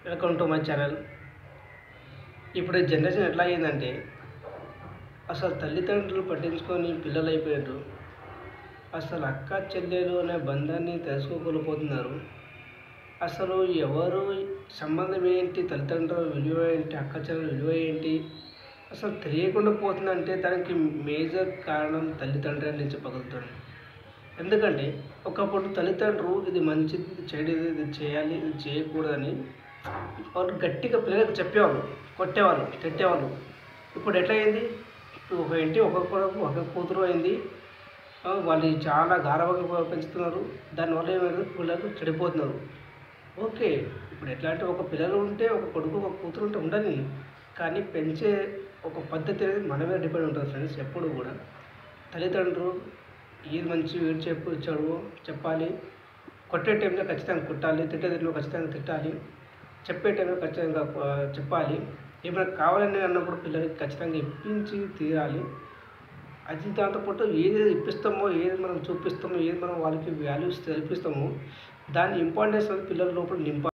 Welcome to my channel. ఇప్పుడు generation ఎట్లా అయిందంటే అసలు తల్లిదండ్రులు పట్టించుకొని పిల్లలు అయిపోయారు. అసలు అక్క చెల్లెలు అనే బంధాన్ని తెలుసుకోలేకపోతున్నారు. అసలు ఎవరు సంబంధం ఏంటి, తల్లిదండ్రుల విలువ ఏంటి, అక్క చెల్లెల విలువ ఏంటి అసలు తెలియకుండా పోతుందంటే దానికి మేజర్ కారణం తల్లిదండ్రులు అని చెప్పగలుగుతాను. ఎందుకంటే ఒకప్పుడు తల్లిదండ్రులు ఇది మంచిది, ఇది చెడు, ఇది చేయాలి, ఇది చేయకూడదని వాళ్ళు గట్టిగా పిల్లలకు చెప్పేవాళ్ళు, కొట్టేవాళ్ళు, తిట్టేవాళ్ళు. ఇప్పుడు ఎట్లా అయింది? ఒక ఇంటి ఒక కొడుకు ఒక కూతురు అయింది. వాళ్ళు చాలా గారాబంగా పెంచుతున్నారు. దానివల్ల ఏమైంది, పిల్లలు చెడిపోతున్నారు. ఓకే, ఇప్పుడు ఎట్లా అంటే ఒక పిల్లలు ఉంటే ఒక కొడుకు ఒక కూతురు ఉంటే ఉండని, కానీ పెంచే ఒక పద్ధతి అనేది మన మీద డిపెండ్ ఉంటుంది ఫ్రెండ్స్. ఎప్పుడు కూడా తల్లిదండ్రులు ఏది మంచి ఏది చెడు చెప్పాలి. కొట్టే టైంలో ఖచ్చితంగా కొట్టాలి, తిట్టే టైంలో ఖచ్చితంగా తిట్టాలి, చెప్పే టైంలో ఖచ్చితంగా చెప్పాలి. ఏమైనా కావాలని అన్నప్పుడు పిల్లలకి ఖచ్చితంగా ఇప్పించి తీరాలి. అది దాంతోపాటు ఏది ఇప్పిస్తామో, ఏది మనం చూపిస్తామో, ఏది మనం వాళ్ళకి వాల్యూస్ తెలిపిస్తామో దాని ఇంపార్టెన్స్ అనేది పిల్లల లోపల నింపాలి.